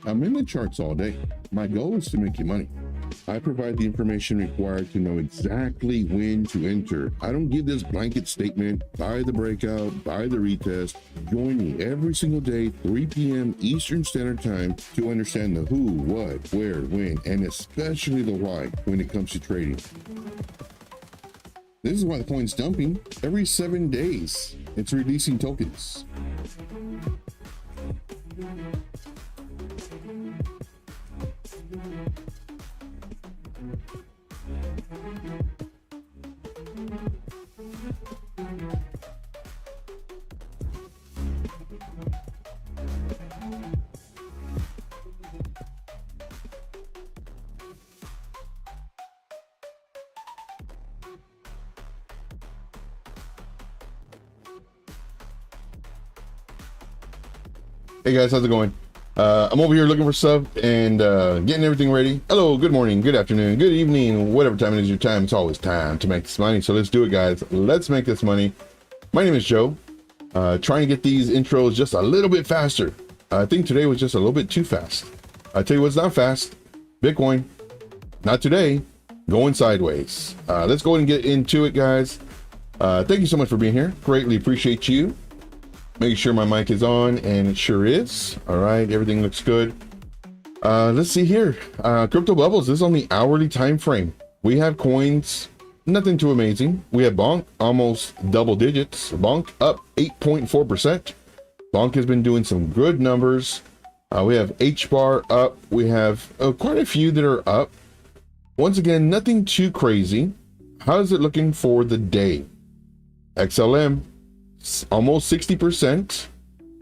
I'm in the charts all day. My goal is to make you money. I provide the information required to know exactly when to enter. I don't give this blanket statement, buy the breakout, buy the retest. Join me every single day, 3 p.m. Eastern Standard Time, to understand the who, what, where, when, and especially the why when it comes to trading. This is why the coin's dumping. Every 7 days, it's releasing tokens. Hey guys, how's it going? I'm over here looking for stuff and getting everything ready. Hello, good morning, good afternoon, good evening, whatever time it is your time. It's always time to make this money. So let's do it, guys. Let's make this money. My name is Joe. Trying to get these intros just a little bit faster. I think today was just a little bit too fast. I tell you what's not fast. Bitcoin. Not today. Going sideways. Let's go ahead and get into it, guys. Thank you so much for being here. Greatly appreciate you. Making sure my mic is on, and it sure is. All right, everything looks good. Let's see here. Crypto bubbles. This is on the hourly time frame. We have coins, nothing too amazing. We have Bonk almost double digits. Bonk up 8.4%. Bonk has been doing some good numbers. We have HBAR up. We have quite a few that are up. Once again, nothing too crazy. How is it looking for the day? XLM. Almost 60%.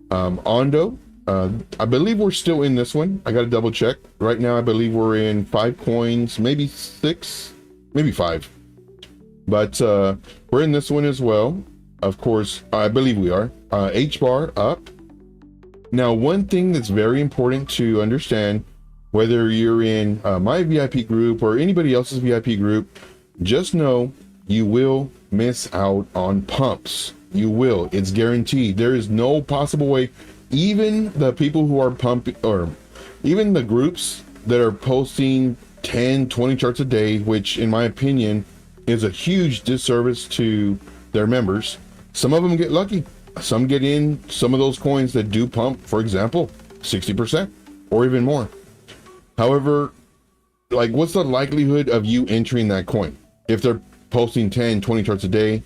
Ondo, I believe we're still in this one. I got to double check. Right now, I believe we're in 5 coins, maybe 6, maybe 5. But we're in this one as well. Of course, I believe we are. HBAR up. Now, one thing that's very important to understand, whether you're in my VIP group or anybody else's VIP group, just know you will miss out on pumps. You will. It's guaranteed. There is no possible way. Even the people who are pumping, or even the groups that are posting 10, 20 charts a day, which in my opinion is a huge disservice to their members. Some of them get lucky. Some get in some of those coins that do pump, for example, 60% or even more. However, like, what's the likelihood of you entering that coin? If they're posting 10, 20 charts a day,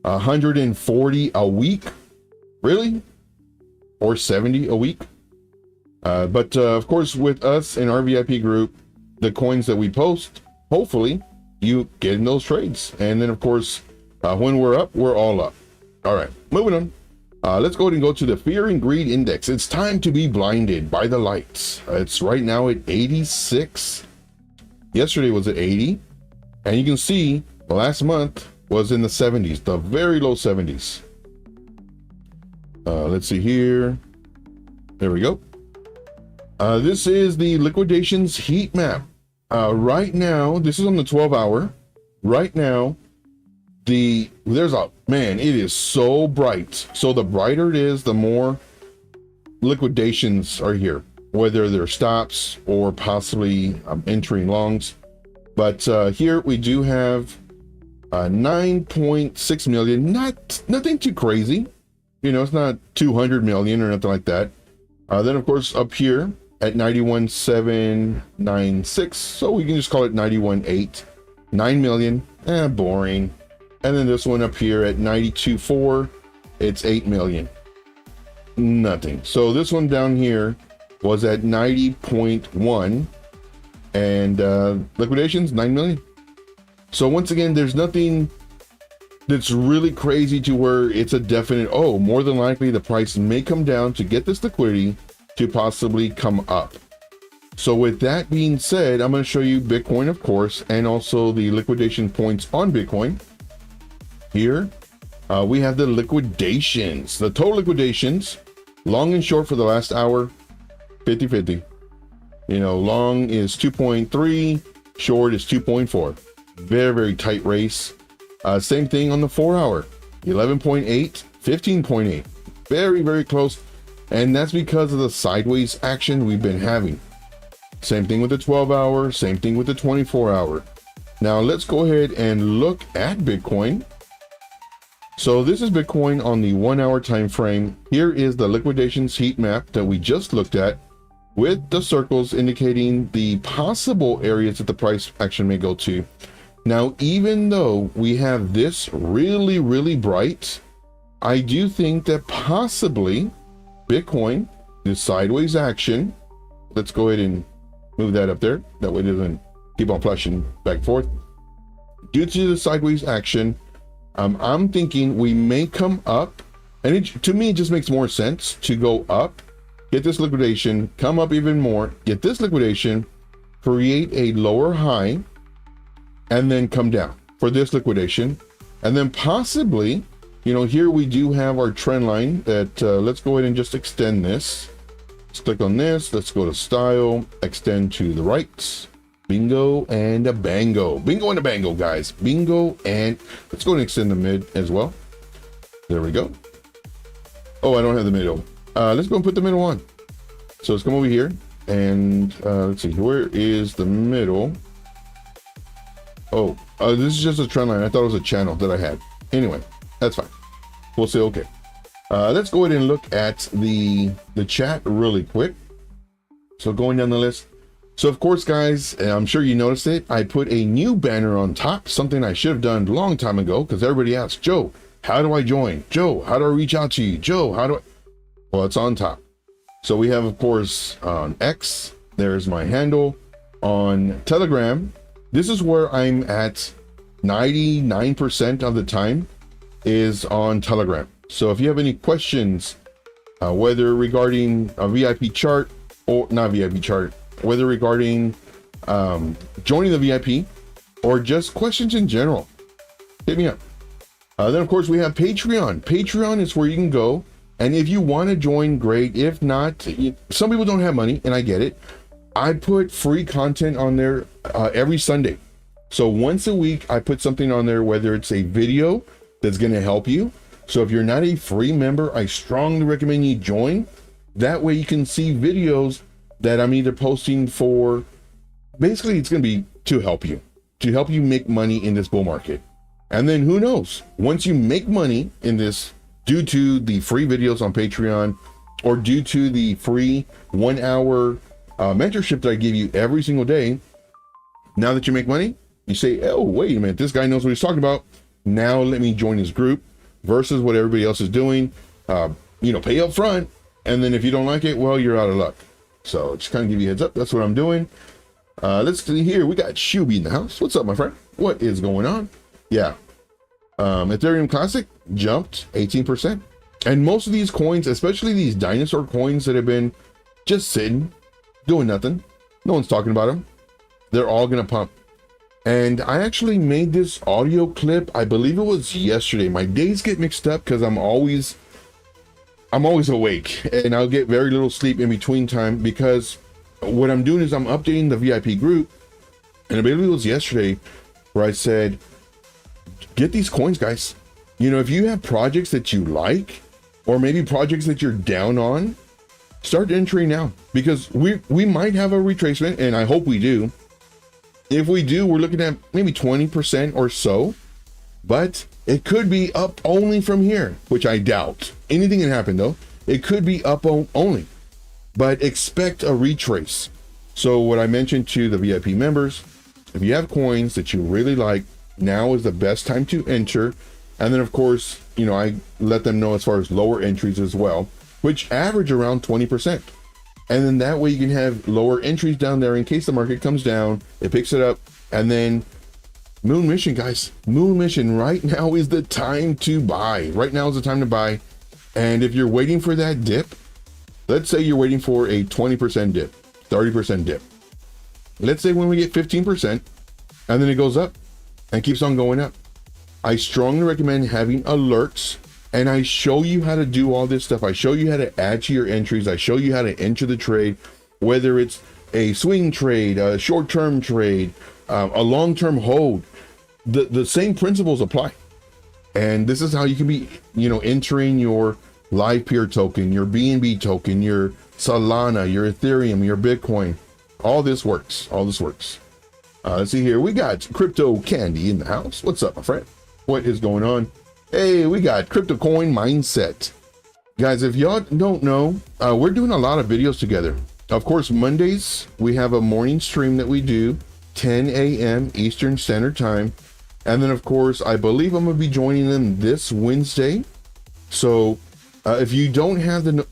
140 a week, really? Or 70 a week? But of course, with us in our VIP group, the coins that we post, hopefully you get in those trades. And then of course, when we're up, we're all up. All right, moving on. Let's go ahead and go to the Fear and Greed Index. It's time to be blinded by the lights. It's right now at 86. Yesterday was at 80. And you can see last month was in the 70s, the very low 70s. Let's see here. There we go. This is the liquidations heat map. Right now, this is on the 12-hour. Right now, there's a, man, it is so bright. So the brighter it is, the more liquidations are here, whether they're stops or possibly entering longs. But here we do have 9.6 million. Nothing too crazy. You know, it's not 200 million or nothing like that. Then of course up here at 91,796, so we can just call it 91.8. 9 million, boring. And then this one up here at 92.4, it's 8 million. Nothing. So this one down here was at 90.1, and liquidations 9 million. So once again, there's nothing that's really crazy to where it's a definite, oh, more than likely the price may come down to get this liquidity to possibly come up. So with that being said, I'm going to show you Bitcoin, of course, and also the liquidation points on Bitcoin. Here, we have the liquidations, the total liquidations, long and short for the last hour, 50-50. You know, long is 2.3, short is 2.4. Very, very tight race. Same thing on the 4 hour, 11.8, 15.8. Very, very close. And that's because of the sideways action we've been having. Same thing with the 12-hour, same thing with the 24-hour. Now let's go ahead and look at Bitcoin. So this is Bitcoin on the 1 hour time frame. Here is the liquidations heat map that we just looked at, with the circles indicating the possible areas that the price action may go to. Now, even though we have this really, really bright, I do think that possibly Bitcoin, this sideways action, let's go ahead and move that up there. That way it doesn't keep on flashing back and forth. Due to the sideways action, I'm thinking we may come up, and to me, it just makes more sense to go up, get this liquidation, come up even more, get this liquidation, create a lower high, and then come down for this liquidation. And then possibly, you know, here we do have our trend line that, let's go ahead and just extend this. Let's click on this. Let's go to style, extend to the right. Bingo and a bango. Bingo and a bango, guys. Bingo, and let's go and extend the mid as well. There we go. Oh, I don't have the middle. Let's go and put the middle on. So let's come over here and let's see, where is the middle? Oh, this is just a trend line. I thought it was a channel that I had. Anyway, that's fine. We'll say okay. Let's go ahead and look at the chat really quick. So going down the list. So of course, guys, I'm sure you noticed it. I put a new banner on top, something I should have done a long time ago, because everybody asks, Joe, how do I join? Joe, how do I reach out to you? Joe, how do I? Well, it's on top. So we have, of course, on X, there's my handle. On Telegram, this is where I'm at 99% of the time is on Telegram. So if you have any questions, whether regarding a VIP chart or not VIP chart, whether regarding joining the VIP or just questions in general, hit me up. Then of course we have Patreon. Patreon is where you can go, and if you want to join, great. If not, some people don't have money, and I get it. I put free content on there every Sunday. So once a week I put something on there, whether it's a video that's going to help you. So if you're not a free member, I strongly recommend you join. That way you can see videos that I'm either posting for, basically it's going to be to help you make money in this bull market. And then who knows, once you make money in this due to the free videos on Patreon or due to the free 1 hour mentorship that I give you every single day, now that you make money, you say, oh, wait a minute, this guy knows what he's talking about. Now let me join his group, versus what everybody else is doing. Pay up front, and then if you don't like it, well, you're out of luck. So just kind of give you a heads up. That's what I'm doing. Let's see here. We got Shuby in the house. What's up, my friend? What is going on? Yeah. Ethereum Classic jumped 18%. And most of these coins, especially these dinosaur coins that have been just sitting, doing nothing. No one's talking about them. They're all going to pump. And I actually made this audio clip. I believe it was yesterday. My days get mixed up because I'm always awake, and I'll get very little sleep in between time, because what I'm doing is I'm updating the VIP group. And I believe it was yesterday where I said, get these coins, guys. If you have projects that you like, or maybe projects that you're down on, start entering now, because we might have a retracement, and I hope we do. If we do, we're looking at maybe 20% or so, but it could be up only from here, which I doubt. Anything can happen though. It could be up only, but expect a retrace. So what I mentioned to the VIP members, if you have coins that you really like, now is the best time to enter. And then of course, I let them know as far as lower entries as well, which average around 20%. And then that way you can have lower entries down there in case the market comes down, it picks it up. And then Moon Mission, guys, Moon Mission, right now is the time to buy. Right now is the time to buy. And if you're waiting for that dip, let's say you're waiting for a 20% dip, 30% dip. Let's say when we get 15% and then it goes up and keeps on going up. I strongly recommend having alerts, and I show you how to do all this stuff. I show you how to add to your entries. I show you how to enter the trade, whether it's a swing trade, a short-term trade, a long-term hold. The same principles apply. And this is how you can be, entering your live peer token, your BNB token, your Solana, your Ethereum, your Bitcoin. All this works. All this works. Let's see here. We got Crypto Candy in the house. What's up, my friend? What is going on? Hey, we got Crypto Coin Mindset. Guys, if y'all don't know, we're doing a lot of videos together. Of course, Mondays, we have a morning stream that we do, 10 a.m. Eastern Standard Time. And then, of course, I believe I'm going to be joining them this Wednesday. So if you don't have the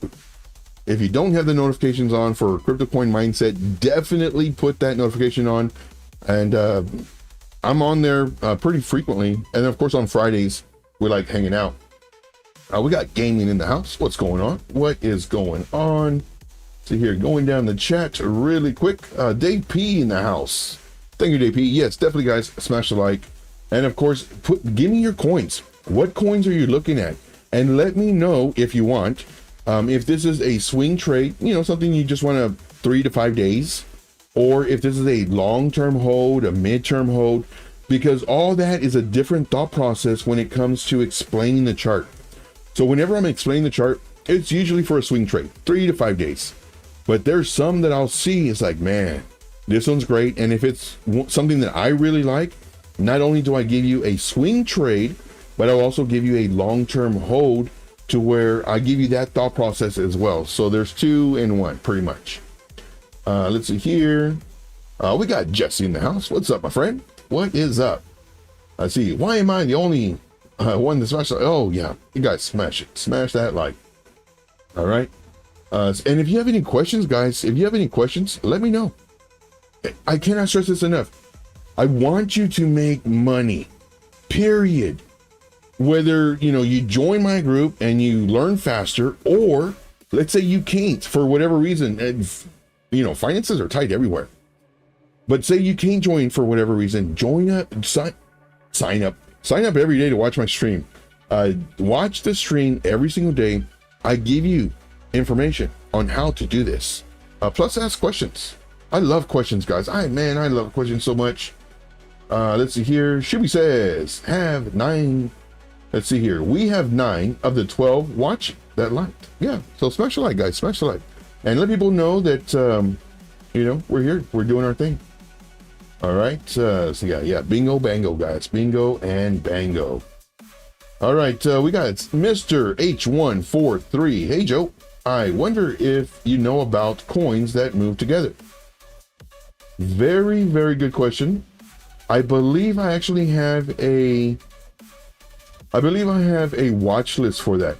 notifications on for Crypto Coin Mindset, definitely put that notification on. And I'm on there pretty frequently. And of course, on Fridays, we like hanging out. We got gaming in the house. What's going on? What is going on? See here, going down the chat really quick. Dave P in the house. Thank you, Dave P. Yes, definitely, guys. Smash the like. And of course, give me your coins. What coins are you looking at? And let me know if you want. If this is a swing trade, you know, something you just want to 3 to 5 days. Or if this is a long-term hold, a mid-term hold, because all that is a different thought process when it comes to explaining the chart. So whenever I'm explaining the chart, it's usually for a swing trade, 3 to 5 days. But there's some that I'll see, it's like, man, this one's great. And if it's something that I really like, not only do I give you a swing trade, but I'll also give you a long-term hold to where I give you that thought process as well. So there's 2 in 1, pretty much. Let's see here. We got Jesse in the house. What's up, my friend? What is up? I see. Why am I the only one to smash? Oh yeah, you guys smash it. Smash that like. All right. And if you have any questions, guys, if you have any questions, let me know. I cannot stress this enough. I want you to make money. Period. Whether you join my group and you learn faster, or let's say you can't for whatever reason. And, finances are tight everywhere. But say you can't join for whatever reason, join up, sign up every day to watch my stream. Watch the stream every single day. I give you information on how to do this. Plus ask questions. I love questions, guys. I love questions so much. Let's see here. Shibby says, have 9. Let's see here. We have 9 of the 12 watch that liked. Yeah. So smash the like, guys. Smash the like. And let people know that, we're here. We're doing our thing. All right. So yeah. Bingo, bango, guys. Bingo and bango. All right. We got Mr. H143. Hey, Joe. I wonder if you know about coins that move together. Very, very good question. I believe I actually have a watch list for that.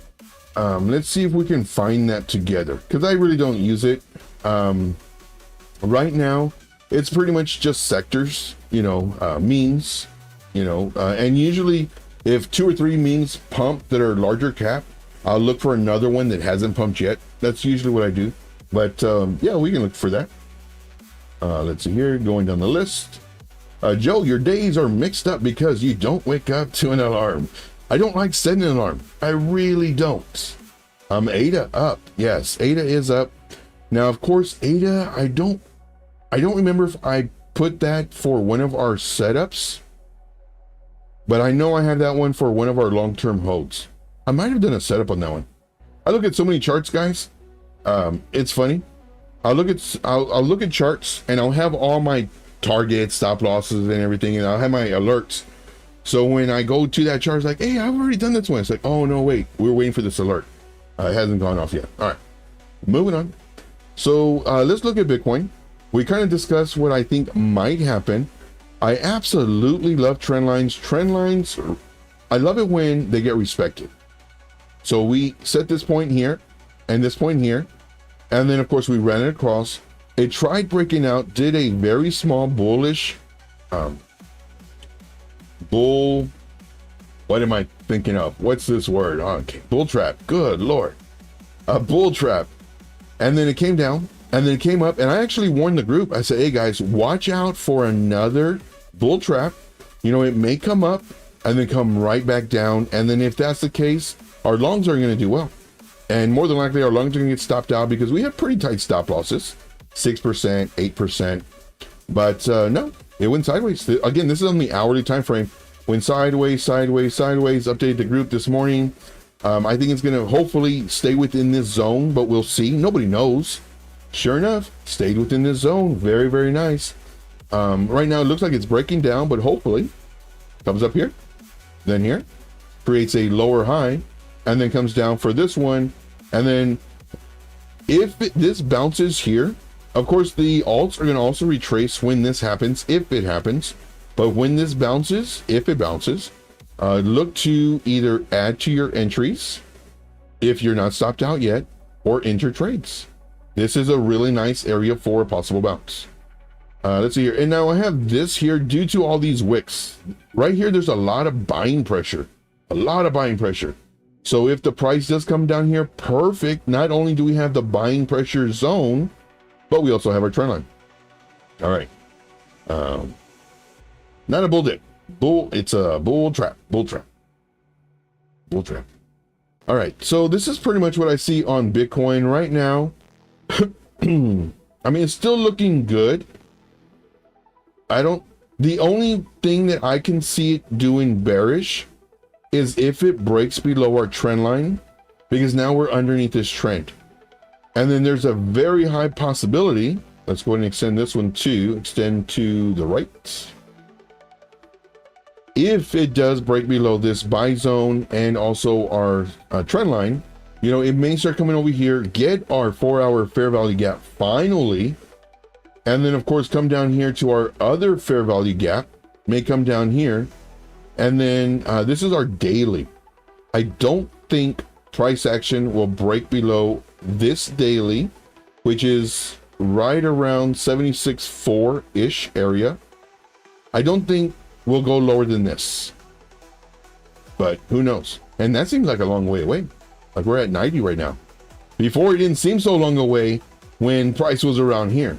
Let's see if we can find that together, because I really don't use it. Right now, it's pretty much just sectors, memes, and usually if 2 or 3 memes pump that are larger cap, I'll look for another one that hasn't pumped yet. That's usually what I do. But yeah, we can look for that. Let's see here, going down the list. Joe, your days are mixed up because you don't wake up to an alarm. I don't like setting an alarm. I really don't. ADA up. Yes, ADA is up. Now, of course, ADA, I don't remember if I put that for one of our setups, but I know I have that one for one of our long-term holds. I might have done a setup on that one. I look at so many charts, guys. It's funny. I'll look at charts and I'll have all my targets, stop losses, and everything, and I'll have my alerts. So when I go to that chart, it's like, hey, I've already done this one. It's like, oh no, wait, we're waiting for this alert. It hasn't gone off yet. All right, moving on. So let's look at Bitcoin. We kind of discussed what I think might happen. I absolutely love trend lines. Trend lines, I love it when they get respected. So we set this point here and this point here. And then of course we ran it across. It tried breaking out, did a very small bullish, what am I thinking of? What's this word? Okay, bull trap. Good Lord. A bull trap. And then it came down and then it came up, and I actually warned the group. I said, hey guys, watch out for another bull trap. It may come up and then come right back down. And then if that's the case, our longs are going to do well. And more than likely our longs are going to get stopped out because we have pretty tight stop losses, 6%, 8%. But no, it went sideways. Again, this is on the hourly time frame. Went sideways, sideways, sideways. Updated the group this morning. I think it's going to hopefully stay within this zone, but we'll see. Nobody knows. Sure enough, stayed within this zone. Very, very nice. Right now, it looks like it's breaking down, but hopefully comes up here, then here, creates a lower high, and then comes down for this one. And then if this bounces here, of course, the alts are going to also retrace when this happens, if it happens. But when this bounces, if it bounces, look to either add to your entries if you're not stopped out yet, or enter trades. This is a really nice area for a possible bounce. Let's see here. And now I have this here due to all these wicks. Right here, there's a lot of buying pressure. A lot of buying pressure. So if the price does come down here, perfect. Not only do we have the buying pressure zone, but we also have our trend line. All right. Not a bull dip. It's a bull trap. Bull trap. Bull trap. All right. So this is pretty much what I see on Bitcoin right now. I mean, it's still looking good. The only thing that I can see it doing bearish is if it breaks below our trend line, because now we're underneath this trend. And then there's a very high possibility. Let's go ahead and extend this one to extend to the right. If it does break below this buy zone and also our trend line, you know, it may start coming over here, get our 4-hour fair value gap finally. And then of course, come down here to our other fair value gap, may come down here. And then this is our daily. I don't think price action will break below this daily, which is right around 76.4-ish area. I don't think we'll go lower than this, but who knows? And that seems like a long way away. Like we're at 90 right now. Before, it didn't seem so long away when price was around here.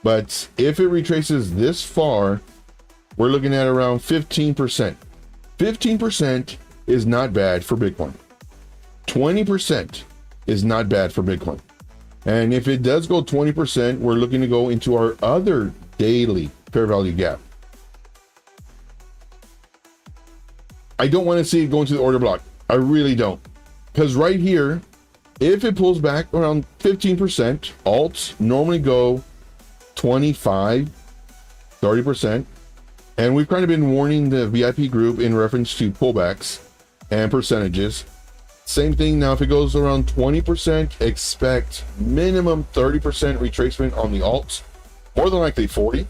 But if it retraces this far, we're looking at around 15%. 15% is not bad for Bitcoin. 20% is not bad for Bitcoin. And if it does go 20%, we're looking to go into our other daily fair value gap. I don't want to see it going to the order block. I really don't. Because right here, if it pulls back around 15%, alts normally go 25, 30%. And we've kind of been warning the VIP group in reference to pullbacks and percentages. Same thing now, if it goes around 20%, expect minimum 30% retracement on the alts, more than likely 40,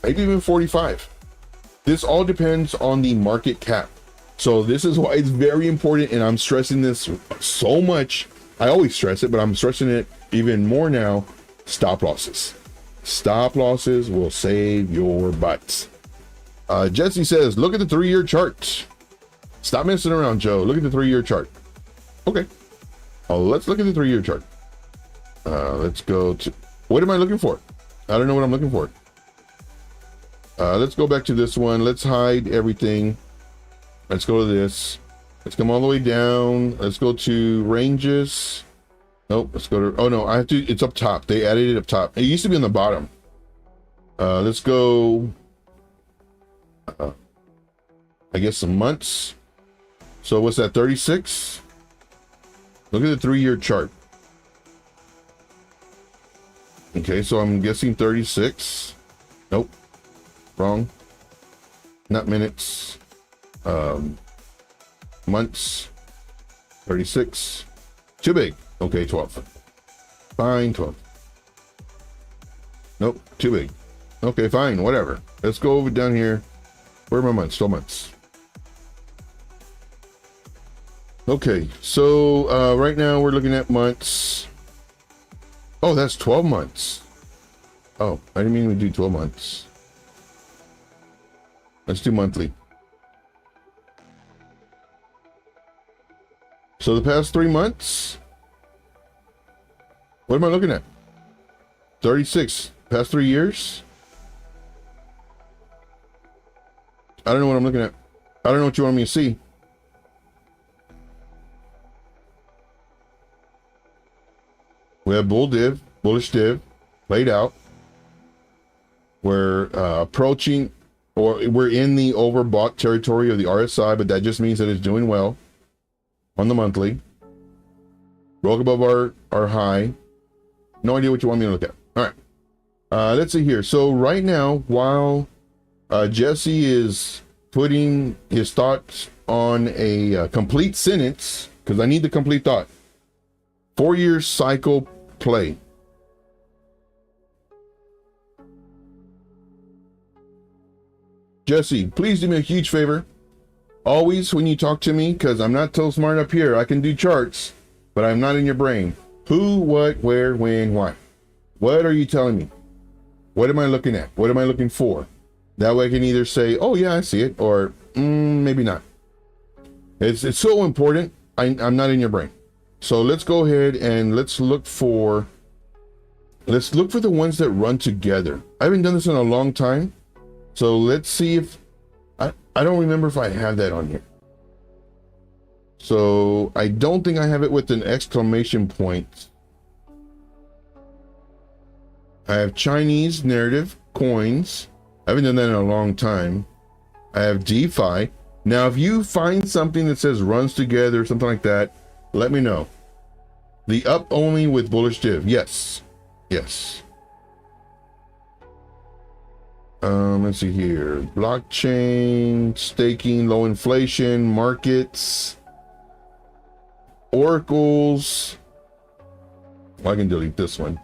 maybe even 45. This all depends on the market cap. So this is why it's very important, and I'm stressing this so much. I always stress it, but I'm stressing it even more now. Stop losses. Stop losses will save your butts. Jesse says, look at the 3-year chart. Stop messing around, Joe. Look at the 3-year chart. Okay. Let's look at the 3-year chart. Let's go to, what am I looking for? I don't know what I'm looking for. Let's go back to this one. Let's hide everything. Let's go to this. Let's come all the way down. Let's go to ranges. Nope. Let's go to, oh no, I have to, it's up top. They added it up top. It used to be on the bottom. Let's go, I guess some months. So what's that, 36? Look at the 3-year chart. Okay, so I'm guessing 36. Nope. Wrong. Not minutes. Months. 36. Too big. Okay, 12. Fine, 12. Nope, too big. Okay, fine, whatever. Let's go over down here. Where are my months? 12 months. Okay, so right now we're looking at months. Oh, that's 12 months. Oh, I didn't mean we do 12 months. Let's do monthly. So the past 3 months, what am I looking at? 36, past 3 years. I don't know what I'm looking at. I don't know what you want me to see. We have bull div, bullish div, laid out. We're approaching, or we're in the overbought territory of the RSI, but that just means that it's doing well. on the monthly. Broke above our high. No idea what you want me to look at. All right. Let's see here. So right now, while Jesse is putting his thoughts on a complete sentence, because I need the complete thought. 4-year cycle play. Jesse, please do me a huge favor. Always when you talk to me, because I'm not so smart up here, I can do charts, but I'm not in your brain. Who, what, where, when, why? What are you telling me? What am I looking at? What am I looking for? That way I can either say, oh yeah, I see it, or maybe not. It's so important. I'm not in your brain. So let's go ahead and let's look for the ones that run together. I haven't done this in a long time. So let's see if I don't remember if I have that on here. So I don't think I have it with an exclamation point. I have Chinese narrative coins. I haven't done that in a long time. I have DeFi. Now, if you find something that says runs together or something like that, let me know. The up only with bullish div. Yes. Yes. Let's see here. Blockchain, staking, low inflation, markets, oracles. Well, I can delete this one.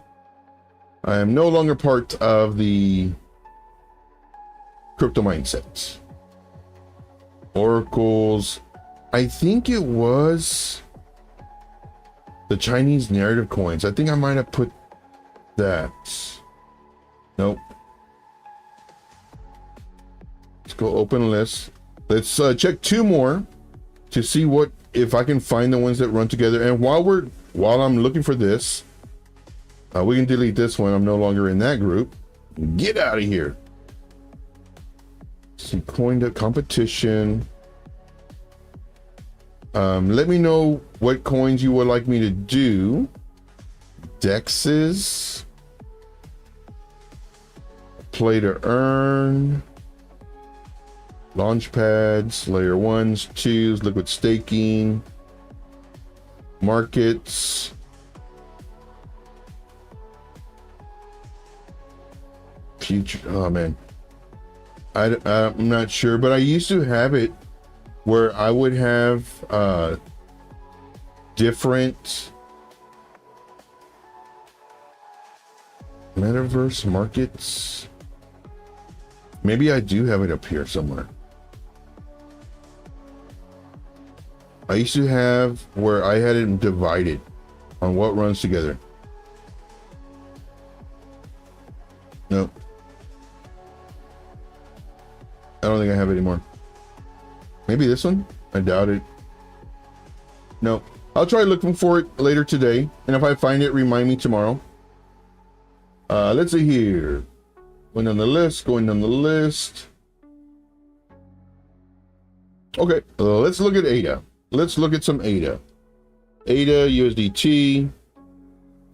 I am no longer part of the crypto mindset. Oracles. I think it was the Chinese narrative coins. I think I might have put that. Nope. Let's go open list. Let's check 2 more to see what if I can find the ones that run together. And while I'm looking for this, we can delete this one. I'm no longer in that group. Get out of here. See, coined competition. Let me know what coins you would like me to do. Dexes. Play to earn. Launch pads, layer 1s, 2s, liquid staking. Markets. Future, oh man. I'm not sure, but I used to have it where I would have different metaverse markets. Maybe I do have it up here somewhere. I used to have where I had it divided on what runs together. Nope. I don't think I have it anymore. Maybe this one? I doubt it. No. I'll try looking for it later today. And if I find it, remind me tomorrow. Let's see here. Going down the list. Okay, let's look at ADA. Let's look at some ADA. ADA, USDT.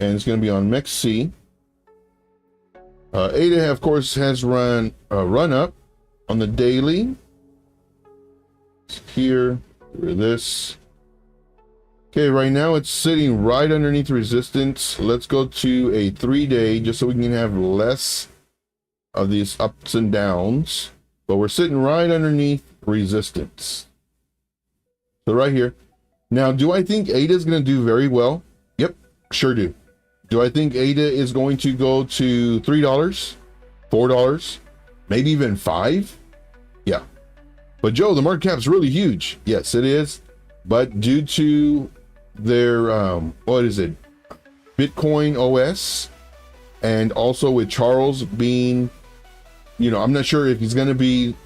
And it's going to be on MEXC. ADA, of course, has run up on the daily. Here, this. Okay, right now it's sitting right underneath resistance. Let's go to a 3-day just so we can have less of these ups and downs. But we're sitting right underneath resistance. So right here. Now, do I think ADA is going to do very well? Yep, sure do. Do I think ADA is going to go to $3, $4, maybe even $5? Yeah. But Joe, the market cap's really huge. Yes, it is. But due to their, what is it? Bitcoin OS, and also with Charles being, you know, I'm not sure if he's going to be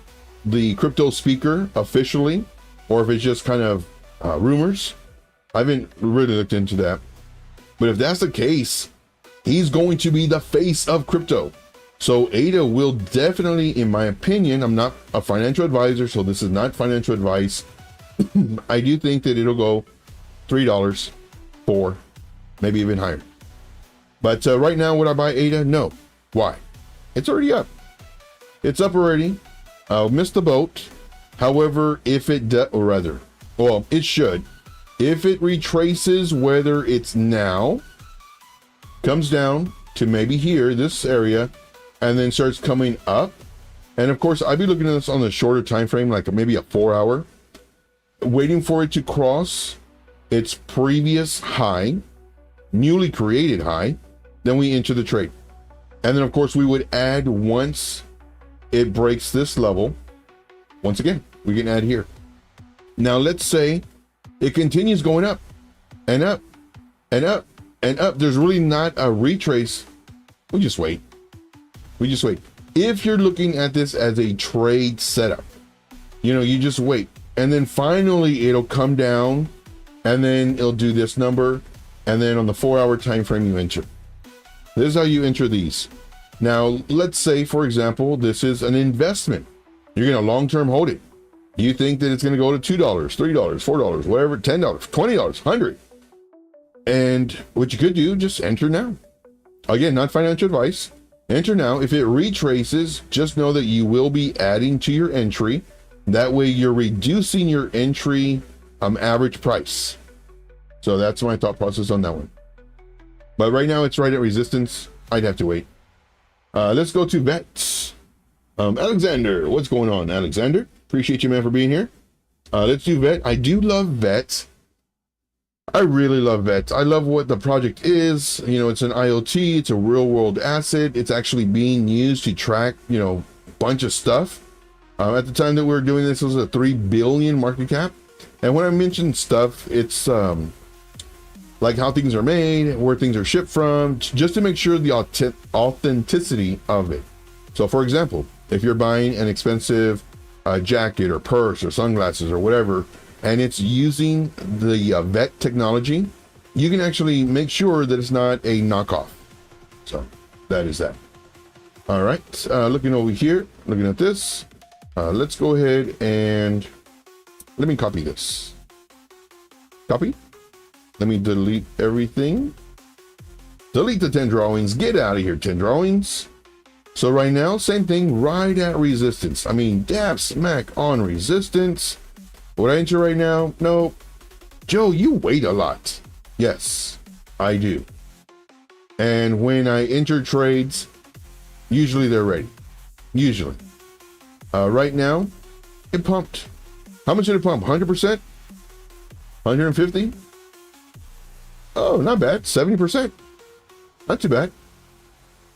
the crypto speaker officially, or if it's just kind of rumors. I haven't really looked into that. But if that's the case, he's going to be the face of crypto. So ADA will definitely, in my opinion, I'm not a financial advisor, so this is not financial advice. I do think that it'll go $3, $4, maybe even higher. But right now, would I buy ADA? No. Why? It's already up. It's up already. I'll miss the boat. However, if it does, or rather, well, it should. If it retraces, whether it's now, comes down to maybe here, this area, and then starts coming up. And of course, I'd be looking at this on the shorter time frame, like maybe a 4 hour, waiting for it to cross its previous high, newly created high, then we enter the trade. And then of course we would add once it breaks this level. Once again, we can add here. Now let's say it continues going up and up and up and up. There's really not a retrace. We just wait. We just wait. If you're looking at this as a trade setup, you know, you just wait. And then finally it'll come down, and then it'll do this number. And then on the 4 hour time frame, you enter. This is how you enter these. Now, let's say, for example, this is an investment. You're going to long-term hold it. You think that it's going to go to $2, $3, $4, whatever, $10, $20, $100. And what you could do, just enter now. Again, not financial advice. Enter now. If it retraces, just know that you will be adding to your entry. That way you're reducing your entry average price. So that's my thought process on that one. But right now it's right at resistance. I'd have to wait. Let's go to VETs. Alexander, what's going on, Alexander? Appreciate you, man, for being here. Let's do VET. I do love VET. I really love VET. I love what the project is. You know, it's an IoT. It's a real world asset. It's actually being used to track, you know, a bunch of stuff. At the time that we were doing this, it was a 3 billion market cap. And when I mention stuff, it's like how things are made, where things are shipped from, just to make sure the authenticity of it. So for example, if you're buying an expensive jacket or purse or sunglasses or whatever, and it's using the VET technology, you can actually make sure that it's not a knockoff. So that is that. All right, looking over here, looking at this, let's go ahead and let me copy this. Copy. Let me delete everything. Delete the 10 drawings. Get out of here, 10 drawings. So right now, same thing, right at resistance. I mean, dab smack on resistance. Would I enter right now? No. Joe, you wait a lot. Yes, I do. And when I enter trades, usually they're ready. Usually. Right now, it pumped. How much did it pump? 100%? 150? Oh, not bad. 70%. Not too bad.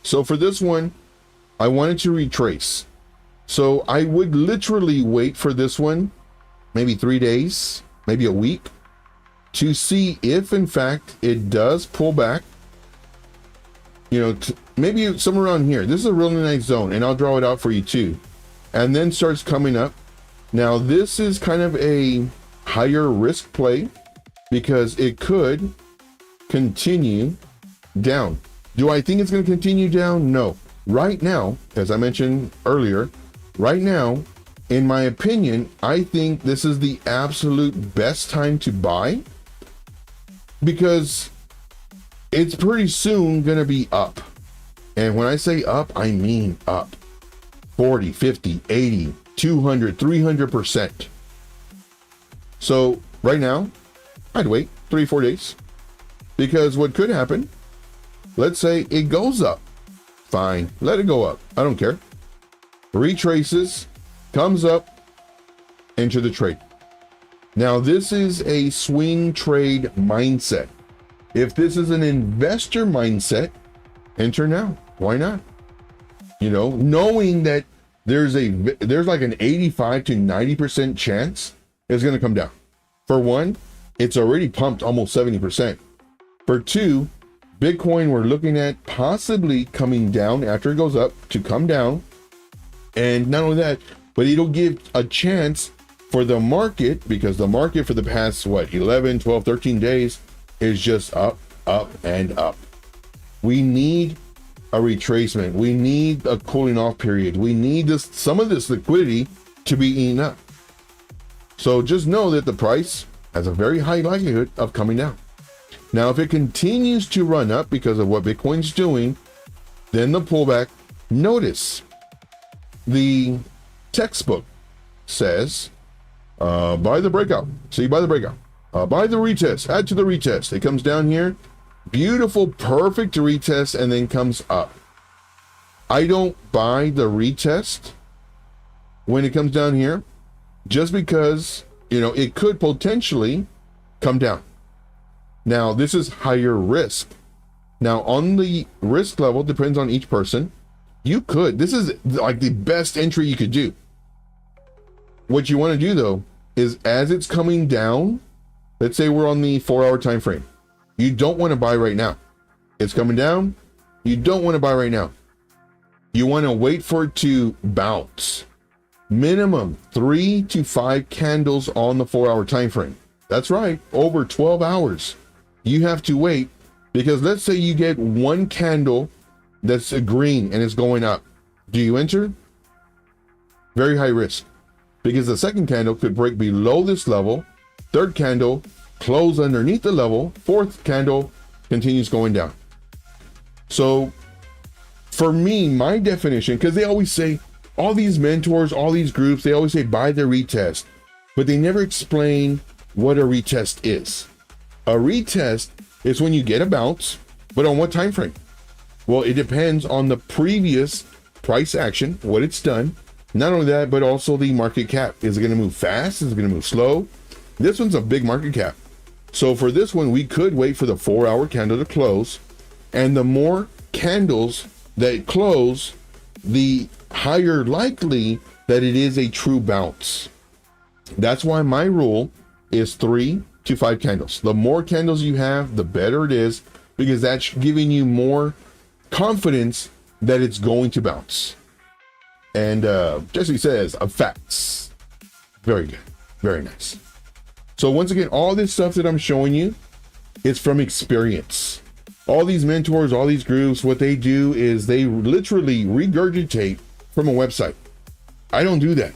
So for this one, I wanted to retrace. So I would literally wait for this one, maybe 3 days, maybe a week, to see if in fact it does pull back. You know, maybe somewhere around here. This is a really nice zone, and I'll draw it out for you too. And then starts coming up. Now this is kind of a higher risk play because it could continue down. Do I think it's going to continue down? No. Right now, as I mentioned earlier, right now, in my opinion, I think this is the absolute best time to buy because it's pretty soon going to be up. And when I say up, I mean up 40, 50, 80, 200, 300%. So right now, I'd wait 3-4 days. Because what could happen, let's say it goes up. Fine, let it go up. I don't care. Retraces, comes up, enter the trade. Now, this is a swing trade mindset. If this is an investor mindset, enter now. Why not? You know, knowing that there's like an 85 to 90% chance it's going to come down. For one, it's already pumped almost 70%. For two, Bitcoin, we're looking at possibly coming down after it goes up to come down. And not only that, but it'll give a chance for the market, because the market for the past, 11, 12, 13 days is just up, up, and up. We need a retracement. We need a cooling off period. We need some of this liquidity to be eaten up. So just know that the price has a very high likelihood of coming down. Now, if it continues to run up because of what Bitcoin's doing, then the pullback, notice the textbook says, buy the breakout. See, buy the breakout. Buy the retest, add to the retest. It comes down here, beautiful, perfect retest, and then comes up. I don't buy the retest when it comes down here, just because, you know, it could potentially come down. Now, this is higher risk. Now, on the risk level, depends on each person. You could, this is like the best entry you could do. What you want to do though, is as it's coming down, let's say we're on the 4-hour time frame. You don't want to buy right now. It's coming down. You don't want to buy right now. You want to wait for it to bounce. Minimum 3 to 5 candles on the 4-hour time frame. That's right, over 12 hours. You have to wait, because let's say you get one candle that's a green and it's going up. Do you enter? Very high risk, because the second candle could break below this level, third candle close underneath the level, fourth candle continues going down. So for me, my definition, because they always say, all these mentors, all these groups, they always say buy the retest, but they never explain what a retest is. A retest is when you get a bounce, but on what time frame? Well, it depends on the previous price action, what it's done. Not only that, but also the market cap. Is it going to move fast? Is it going to move slow? This one's a big market cap. So for this one, we could wait for the 4-hour candle to close. And the more candles that close, the higher likely that it is a true bounce. That's why my rule is 3 to 5 candles. The more candles you have, the better it is, because that's giving you more confidence that it's going to bounce. And Jesse says, facts. Very good. Very nice. So once again, all this stuff that I'm showing you is from experience. All these mentors, all these groups, what they do is they literally regurgitate from a website. I don't do that.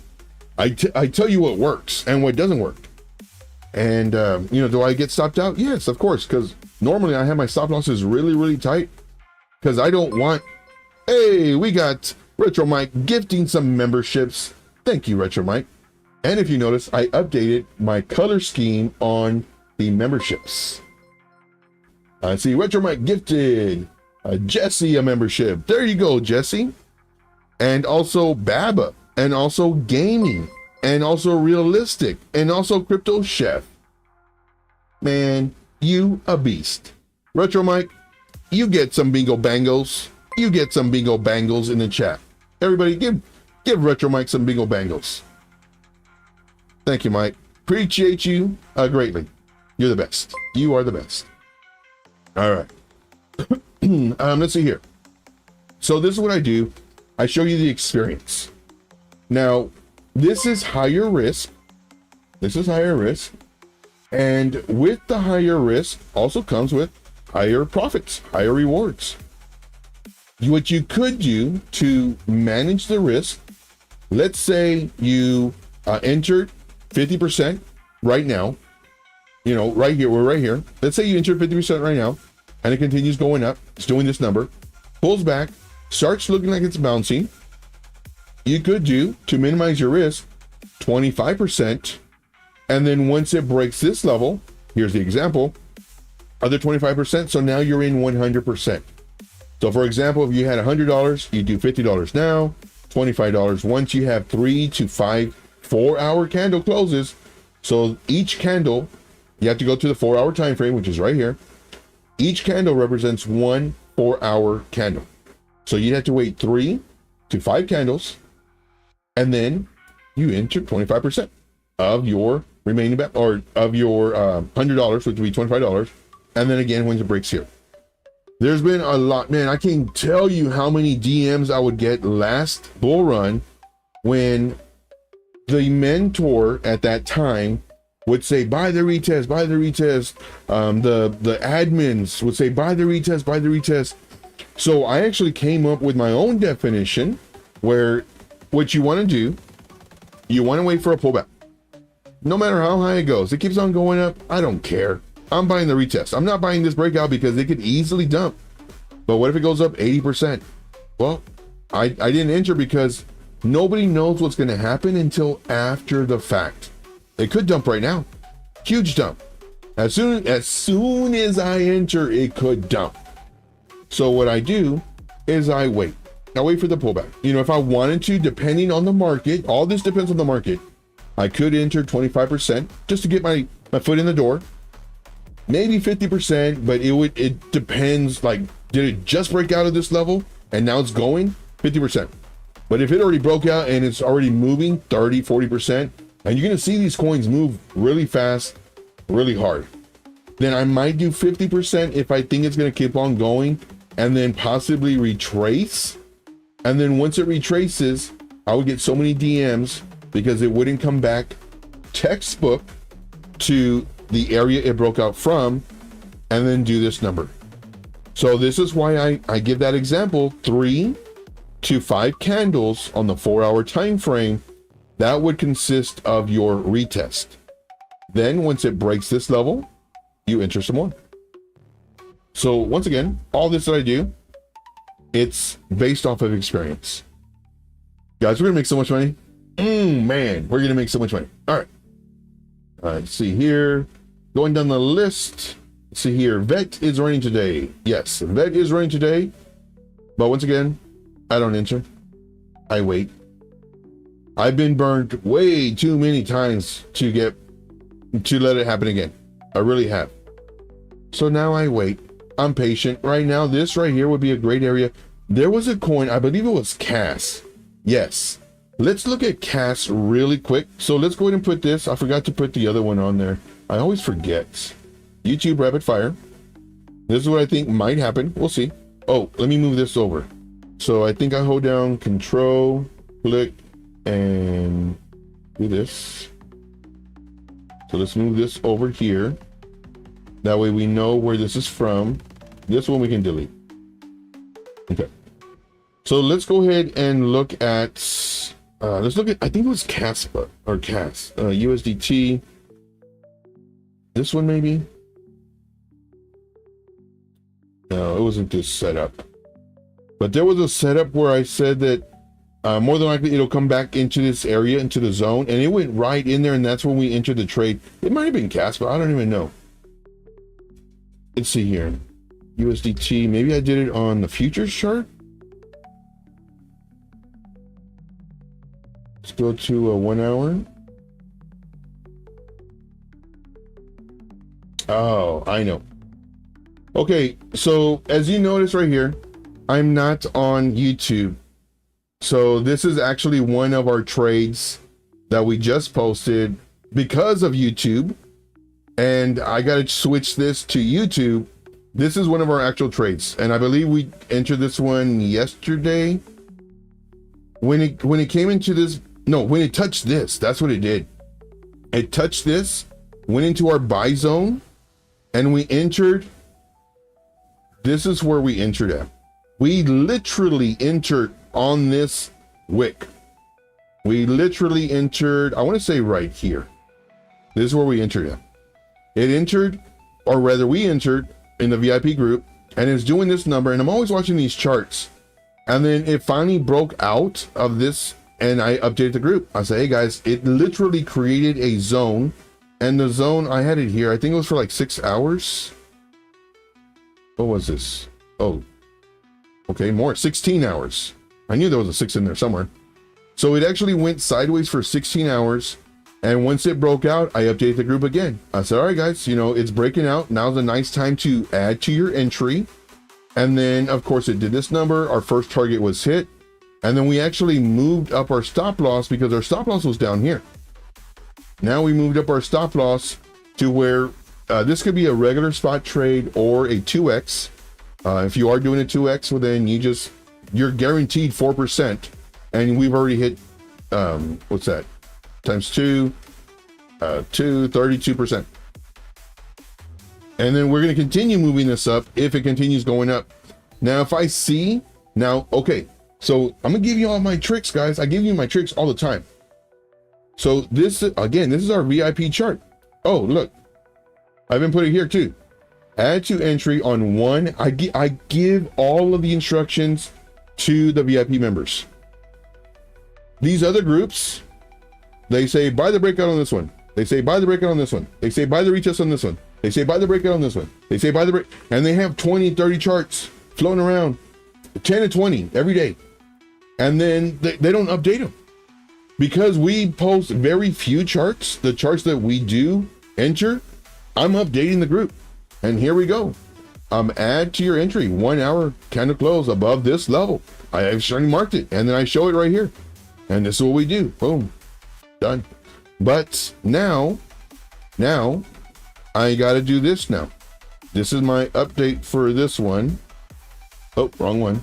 I tell you what works and what doesn't work. And, you know, do I get stopped out? Yes, of course, because normally I have my stop losses really, really tight, because I don't want, hey, we got Retro Mike gifting some memberships. Thank you, Retro Mike. And if you notice, I updated my color scheme on the memberships. I see Retro Mike gifted Jesse a membership. There you go, Jesse. And also Baba, and also Gaming, and also Realistic, and also Crypto Chef. Man, you a beast. Retro Mike, you get some bingo bangles. You get some bingo bangles in the chat. Everybody give Retro Mike some bingo bangles. Thank you, Mike. Appreciate you greatly. You're the best. You are the best. All right. Let's see here. So this is what I do. I show you the experience. Now, this is higher risk. This is higher risk. And with the higher risk also comes with higher profits, higher rewards. What you could do to manage the risk, let's say you entered 50% right now, you know, right here, we're right here. Let's say you entered 50% right now, and it continues going up. It's doing this number, pulls back, starts looking like it's bouncing. You could do, to minimize your risk, 25%. And then once it breaks this level, here's the example, other 25%. So now you're in 100%. So for example, if you had $100, you do $50 now, $25 once you have 3 to 5 4-hour candle closes. So each candle, you have to go to the 4-hour time frame, which is right here. Each candle represents 1 4-hour candle. So you have to wait 3 to 5 candles, and then you enter 25% of your remaining bet, or of your $100, which would be $25. And then again, when it breaks here. There's been a lot, man. I can't tell you how many DMs I would get last bull run when the mentor at that time would say, buy the retest, buy the retest. The admins would say, buy the retest, buy the retest. So I actually came up with my own definition where what you want to do, you want to wait for a pullback. No matter how high it goes, it keeps on going up. I don't care. I'm buying the retest. I'm not buying this breakout because it could easily dump. But what if it goes up 80%? Well, I didn't enter because nobody knows what's going to happen until after the fact. It could dump right now. Huge dump. As soon as I enter, it could dump. So what I do is I wait. I wait for the pullback. You know, if I wanted to, depending on the market, all this depends on the market. I could enter 25% just to get my foot in the door. Maybe 50%, but it depends. Like, did it just break out of this level and now it's going 50%? But if it already broke out and it's already moving 30, 40%, and you're gonna see these coins move really fast, really hard, then I might do 50% if I think it's gonna keep on going and then possibly retrace. And then once it retraces, I would get so many DMs because it wouldn't come back textbook to the area it broke out from, and then do this number. So this is why I give that example, 3 to 5 candles on the 4-hour time frame. That would consist of your retest. Then once it breaks this level, you enter some more. So once again, all this that I do, it's based off of experience. Guys, we're gonna make so much money. Man, we're gonna make so much money. All right, let's see here. Going down the list, let's see here. Vet is running today. Yes, Vet is running today. But once again, I don't enter. I wait. I've been burned way too many times to let it happen again. I really have. So now I wait. I'm patient. Right now, this right here would be a great area. There was a coin, I believe it was CAS. Yes. Let's look at CAS really quick. So let's go ahead and put this. I forgot to put the other one on there. I always forget. YouTube rapid fire. This is what I think might happen. We'll see. Oh, let me move this over. So I think I hold down Control, click, and do this. So let's move this over here. That way we know where this is from. This one we can delete. Okay. So let's go ahead and look at, let's look at, I think it was CASPA or CAS, USDT. This one maybe? No, it wasn't this setup. But there was a setup where I said that more than likely it'll come back into this area, into the zone, and it went right in there, and that's when we entered the trade. It might have been CASPA, I don't even know. Let's see here. USDT, maybe I did it on the futures chart. Let's go to a 1 hour. Oh, I know. Okay, so as you notice right here, I'm not on YouTube. So this is actually one of our trades that we just posted because of YouTube. And I got to switch this to YouTube. This is one of our actual trades. And I believe we entered this one yesterday. When it came into this, no, when it touched this, that's what it did. It touched this, went into our buy zone, and we entered. This is where we entered at. We literally entered on this wick. We literally entered, I want to say right here. This is where we entered at. It entered, or rather we entered in the VIP group, and it's doing this number, and I'm always watching these charts. And then it finally broke out of this, and I updated the group. I said, hey guys, it literally created a zone, and the zone, I had it here, I think it was for like 6 hours. What was this? Oh, okay, more, 16 hours. I knew there was a 6 in there somewhere. So it actually went sideways for 16 hours. And once it broke out, I updated the group again. I said, all right, guys, you know, it's breaking out. Now's a nice time to add to your entry. And then, of course, it did this number. Our first target was hit. And then we actually moved up our stop loss because our stop loss was down here. Now we moved up our stop loss to where this could be a regular spot trade or a 2x. If you are doing a 2x, well, then you're guaranteed 4%. And we've already hit, what's that? Times 2, 32%. And then we're going to continue moving this up if it continues going up. Now, if I see, okay, so I'm going to give you all my tricks, guys. I give you my tricks all the time. So this, again, this is our VIP chart. Oh, look, I've been putting here too. Add to entry on one. I give all of the instructions to the VIP members. These other groups, they say buy the breakout on this one. They say buy the breakout on this one. They say buy the retest on this one. They say buy the breakout on this one. They say buy the break, and they have 20, 30 charts floating around, 10 to 20 every day. And then they don't update them because we post very few charts. The charts that we do enter, I'm updating the group. And here we go. Add to your entry 1 hour candle close above this level. I've certainly marked it, and then I show it right here. And this is what we do. Boom, done. But now I got to do this now. This is my update for this one. Oh, wrong one.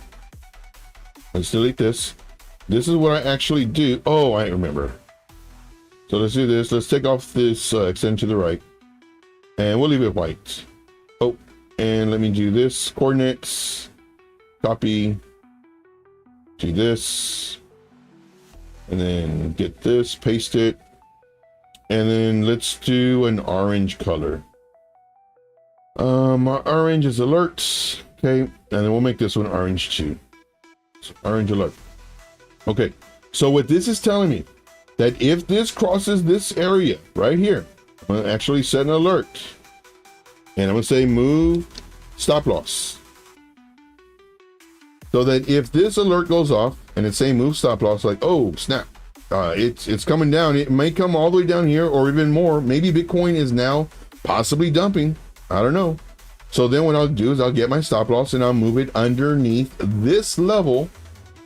Let's delete this. This is what I actually do. Oh, I remember. So let's do this. Let's take off this extend to the right, and we'll leave it white. Oh, and let me do this. Coordinates, copy to this, and then get this, paste it, and then let's do an orange color. My orange is alerts. Okay, and then we'll make this one orange too. So orange alert. Okay, so what this is telling me, that if this crosses this area right here, I'm gonna actually set an alert, and I'm gonna say move stop loss. So that if this alert goes off and it's saying move stop loss, like, oh snap, it's coming down. It may come all the way down here or even more. Maybe Bitcoin is now possibly dumping. I don't know. So then what I'll do is I'll get my stop loss and I'll move it underneath this level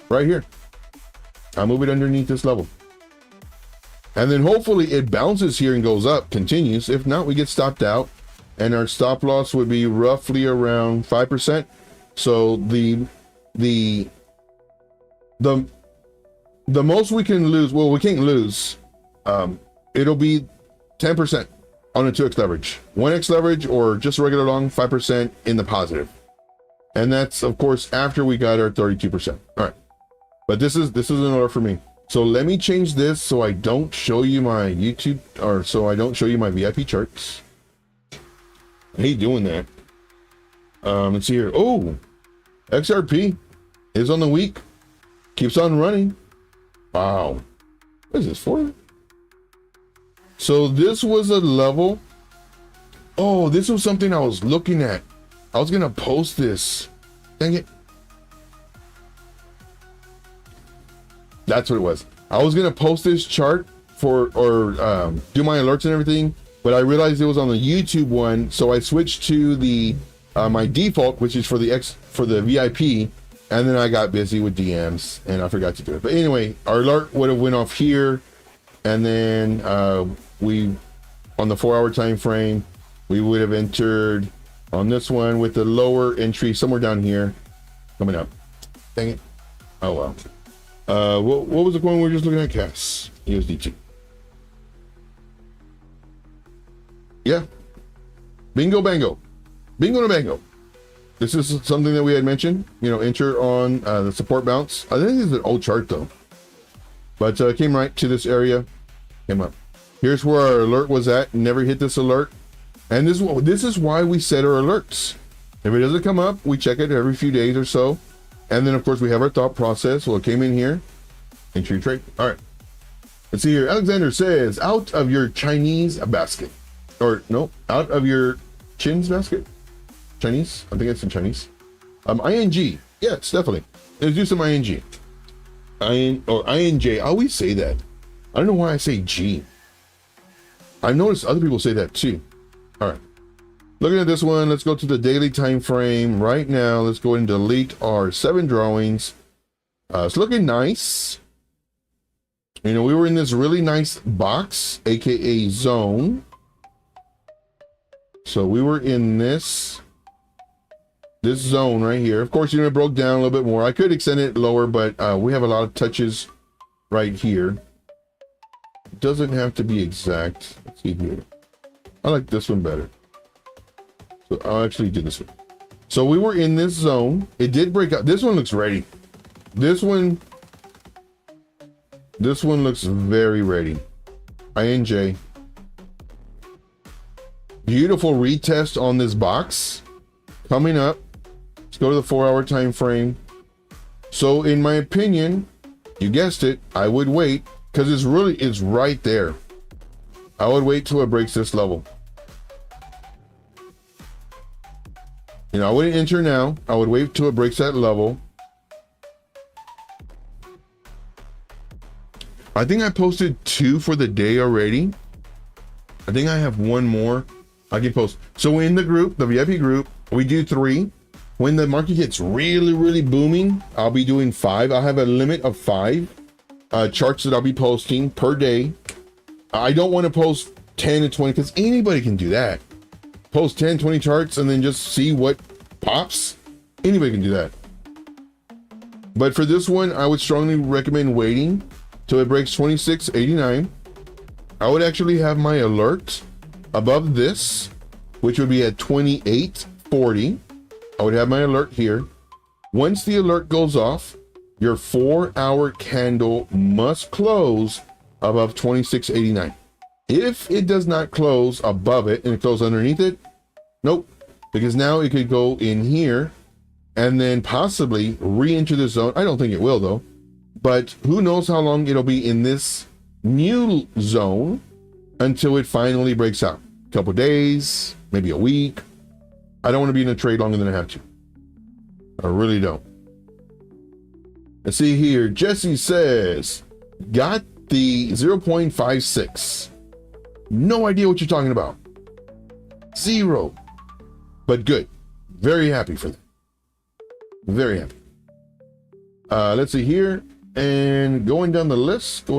right here. I'll move it underneath this level. And then hopefully it bounces here and goes up, continues. If not, we get stopped out, and our stop loss would be roughly around 5%. So the most we can lose, well, we can't lose. It'll be 10% on a 2x leverage, 1x leverage, or just regular long, 5% in the positive. And that's of course after we got our 32%. All right, but this is an order for me. So let me change this so I don't show you my YouTube, or so I don't show you my VIP charts. I hate doing that. Let's see here. Oh, XRP is on the week, keeps on running. Wow, what is this for? So this was a level. Oh, this was something I was looking at. I was gonna post this. Dang it. That's what it was. I was gonna post this chart for, or do my alerts and everything, but I realized it was on the YouTube one, so I switched to the my default, which is for the VIP, and then I got busy with DMs and I forgot to do it. But anyway, our alert would have went off here, and then we, on the 4-hour time frame, we would have entered on this one with the lower entry somewhere down here coming up. Dang it. Oh well. What was the coin we were just looking at? CAS USDT. Yeah, bingo bango, bingo and bango. This is something that we had mentioned, you know, enter on the support bounce. I think it's an old chart though, but came right to this area, came up. Here's where our alert was at. Never hit this alert, and this is why we set our alerts. If it doesn't come up, we check it every few days or so, and then of course we have our thought process. Well, it came in here, entry trade. All right, let's see here. Alexander says, out of your Chinese basket, or no, out of your chins basket. Chinese, I think it's in Chinese. ING, yes, definitely. Let's do some ING. Or INJ. I always say that. I don't know why I say G. I've noticed other people say that too. All right, looking at this one, let's go to the daily time frame right now. Let's go ahead and delete our 7 drawings. It's looking nice. You know, we were in this really nice box, aka zone. So we were in this zone right here. Of course, you know, it broke down a little bit more. I could extend it lower, but we have a lot of touches right here. It doesn't have to be exact. Let's see here. I like this one better. So I'll actually do this one. So we were in this zone. It did break out. This one looks ready. This one looks very ready. INJ. Beautiful retest on this box coming up. Let's go to the 4-hour time frame. So in my opinion, you guessed it, I would wait, because it's right there. I would wait till it breaks this level. You know, I wouldn't enter now. I would wait till it breaks that level. I think I posted 2 for the day already. I think I have 1 more I can post. So in the group, the VIP group, we do 3. When the market gets really, really booming, I'll be doing 5. I'll have a limit of 5 charts that I'll be posting per day. I don't want to post 10 to 20 because anybody can do that. Post 10, 20 charts and then just see what pops. Anybody can do that. But for this one, I would strongly recommend waiting till it breaks 26.89. I would actually have my alert above this, which would be at 28.40. I would have my alert here. Once the alert goes off, your 4-hour candle must close above 26.89. If it does not close above it and it closes underneath it, nope, because now it could go in here and then possibly re-enter the zone. I don't think it will though, but who knows how long it'll be in this new zone until it finally breaks out. A couple days, maybe a week. I don't want to be in a trade longer than I have to. I really don't. Let's see here. Jesse says, got the 0.56. No idea what you're talking about. 0. But good. Very happy for that. Very happy. Let's see here. And going down the list.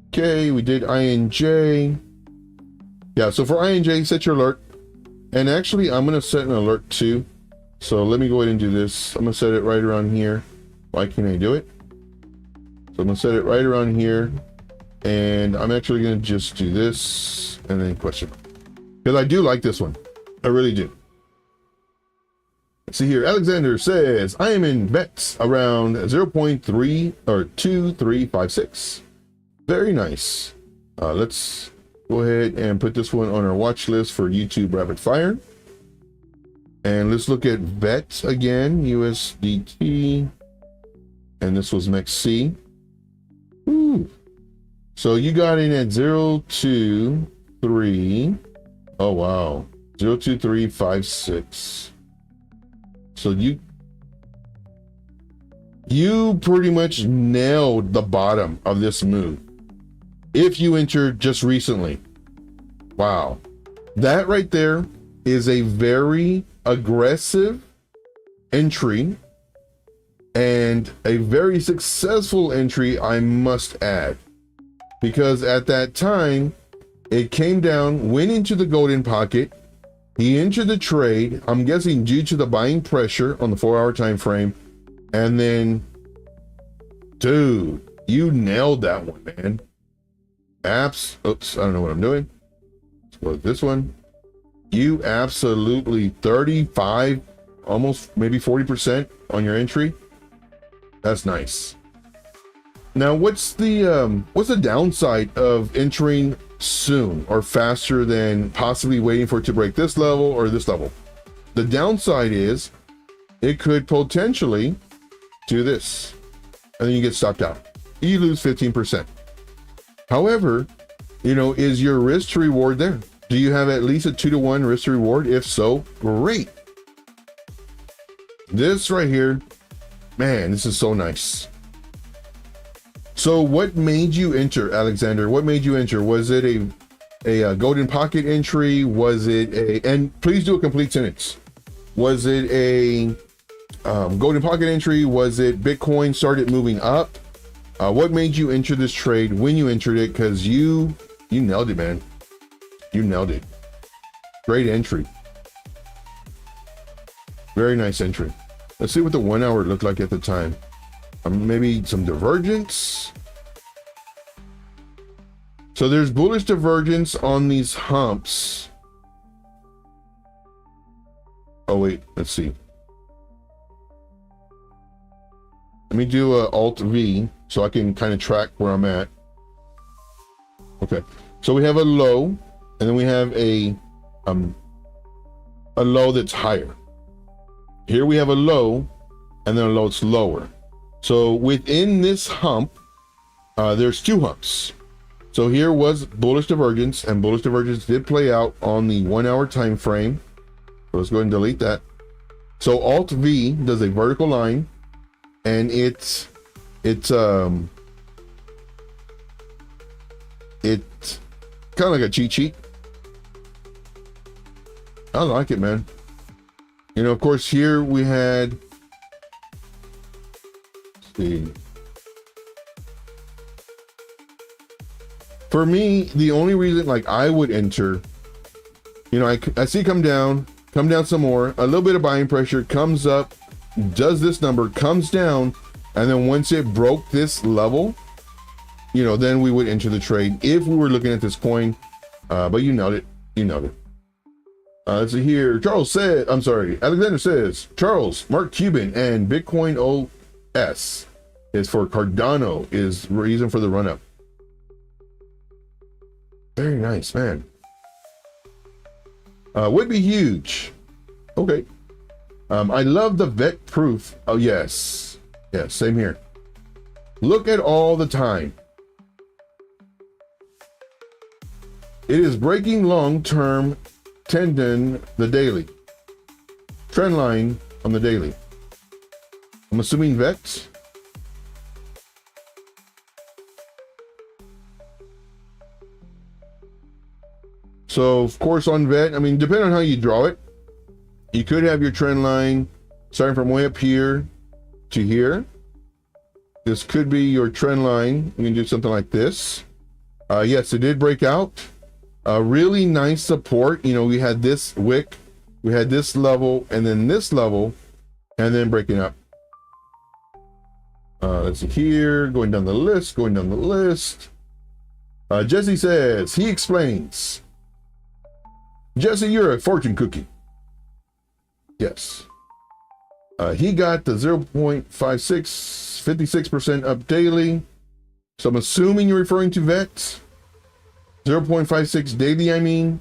Okay, we did INJ. Yeah, so for INJ, set your alert. And actually, I'm going to set an alert too. So let me go ahead and do this. I'm going to set it right around here. Why can't I do it? So I'm going to set it right around here. And I'm actually going to just do this and then question. Because I do like this one. I really do. Let's see here. Alexander says, I am in bets around 0.3 or 2356. Very nice. Let's go ahead and put this one on our watch list for YouTube Rapid Fire. And let's look at VET again, USDT. And this was MEXC. Ooh. So you got in at 023. Oh, wow. 02356. So you pretty much nailed the bottom of this move. If you entered just recently. Wow. That right there is a very aggressive entry and a very successful entry, I must add, because at that time it came down, went into the golden pocket. He entered the trade, I'm guessing due to the buying pressure on the 4-hour time frame, and then dude, you nailed that one, man. Oops, I don't know what I'm doing. Let's go with this one. You absolutely 35, almost maybe 40% on your entry. That's nice. Now, what's the downside of entering soon or faster than possibly waiting for it to break this level or this level? The downside is it could potentially do this, and then you get stopped out. You lose 15%. However, you know, is your risk to reward there? Do you have at least a 2-to-1 risk to reward? If so, great. This right here, man, this is so nice. So what made you enter, Alexander? What made you enter? Was it a golden pocket entry? Was it and please do a complete sentence. Was it a golden pocket entry? Was it Bitcoin started moving up? What made you enter this trade when you entered it? Because you nailed it, man. You nailed it. Great entry. Very nice entry. Let's see what the 1 hour looked like at the time. Maybe some divergence. So there's bullish divergence on these humps. Oh wait, let's see. Let me do a Alt V so I can kind of track where I'm at. Okay, so we have a low, and then we have a low that's higher. Here we have a low, and then a low that's lower. So within this hump, there's 2 humps. So here was bullish divergence, and bullish divergence did play out on the 1 hour time frame. So let's go ahead and delete that. So Alt V does a vertical line, and it's kind of like a cheat sheet. I like it, man. You know, of course, here we had, let's see. For me, the only reason like I would enter, you know, I see come down some more, a little bit of buying pressure, comes up, does this number, comes down, and then once it broke this level, you know, then we would enter the trade if we were looking at this coin. But you nailed it. You nailed it. Let's see here. Alexander says, Charles, Mark Cuban and Bitcoin OS is for Cardano is reason for the run up. Very nice, man. Would be huge. Okay. I love the vet proof. Oh, yes. Yes, same here. Look at all the time. It is breaking long-term tendon, the daily. Trend line on the daily. I'm assuming vets. So of course on vet, I mean, depending on how you draw it, you could have your trend line starting from way up here to here. This could be your trend line. You can do something like this. Yes, it did break out. Really nice support. You know, we had this wick, we had this level, and then this level, and then breaking up. Let's see here, going down the list. Jesse says, he explains. Jesse, you're a fortune cookie. Yes. He got the 0.56, 56% up daily. So I'm assuming you're referring to VET. 0.56 daily, I mean.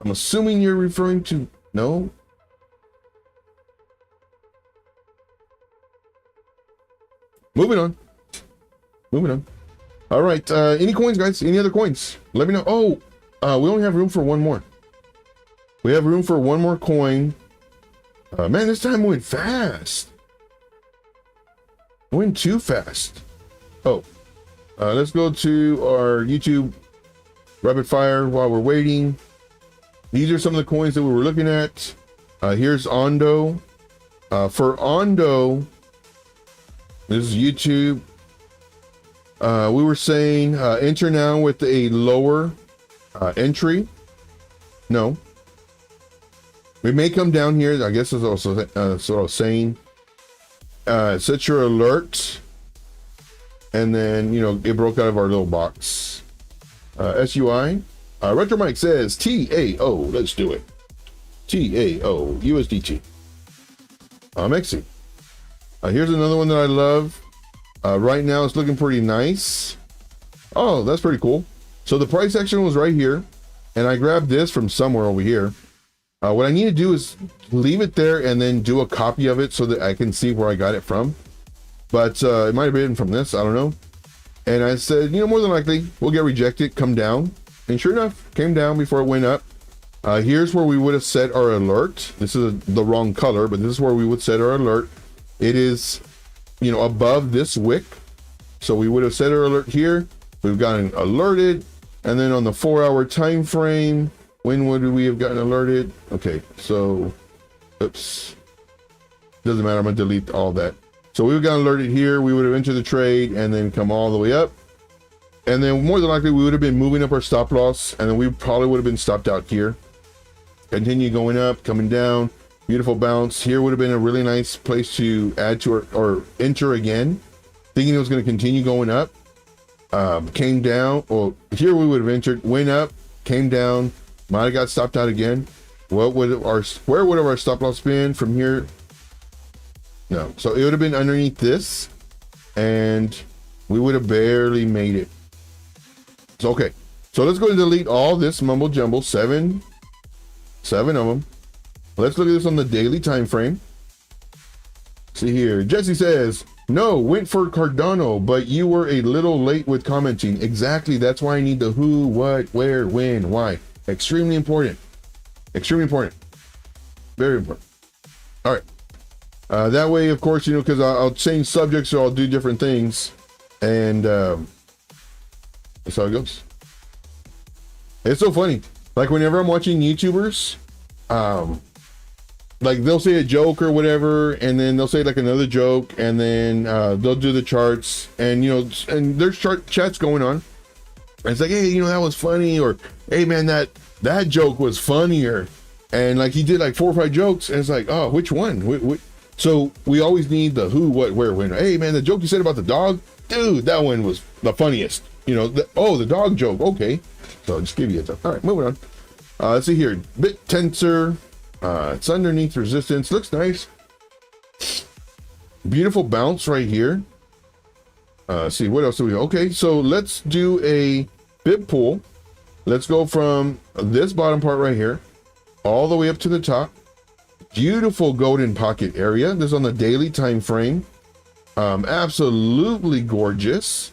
I'm assuming you're referring to, no? Moving on. All right, any coins, guys? Any other coins? Let me know. Oh, we only have room for one more. We have room for one more coin. Man, this time went fast. Went too fast. Oh, let's go to our YouTube rapid fire while we're waiting. These are some of the coins that we were looking at. Here's Ondo. For Ondo, this is YouTube. We were saying enter now with a lower entry. No. We may come down here. I guess that's also that's what I was saying. Set your alert. And then, you know, it broke out of our little box. SUI. Retro Mike says TAO. Let's do it. TAO. USDT. MEXC. Here's another one that I love. Right now it's looking pretty nice. Oh, that's pretty cool. So the price action was right here. And I grabbed this from somewhere over here. What I need to do is leave it there and then do a copy of it so that I can see where I got it from. But it might have been from this, I don't know. And I said, you know, more than likely we'll get rejected, come down. And sure enough, came down before it went up. Here's where we would have set our alert. This is the wrong color, but this is where we would set our alert. It is, you know, above this wick. So we would have set our alert here. We've gotten alerted. And then on the 4-hour time frame, when would we have gotten alerted? Okay, so, oops. Doesn't matter, I'm gonna delete all that. So we would have gotten alerted here, we would have entered the trade and then come all the way up. And then more than likely we would have been moving up our stop loss and then we probably would have been stopped out here. Continue going up, coming down, beautiful bounce. Here would have been a really nice place to add to or enter again. Thinking it was gonna continue going up. Came down, well, here we would have entered, went up, came down, might have got stopped out again. Where would have our stop loss been from here? No, so it would have been underneath this and we would have barely made it. So, okay, so let's go and delete all this mumble jumble, seven of them. Let's look at this on the daily time frame. See here, Jesse says, no, went for Cardano, but you were a little late with commenting. Exactly, that's why I need the who, what, where, when, why. Extremely important. Extremely important. Very important. All right. That way, of course, you know, because I'll change subjects or I'll do different things. And that's how it goes. It's so funny. Like whenever I'm watching YouTubers, like they'll say a joke or whatever, and then they'll say like another joke, and then they'll do the charts, and you know, and there's chats going on. And it's like, hey, you know, that was funny, or hey man, that joke was funnier. And like he did like 4 or 5 jokes, and it's like, oh, which one? So we always need the who, what, where, when. Hey man, the joke you said about the dog, dude, that one was the funniest. You know, the dog joke. Okay, so I'll just give you a time. All right, moving on. Let's see here, bit tensor. It's underneath resistance. Looks nice. Beautiful bounce right here. See what else do we? Okay, so let's do a bit pull. Let's go from this bottom part right here all the way up to the top. Beautiful golden pocket area. This is on the daily time frame. Absolutely gorgeous.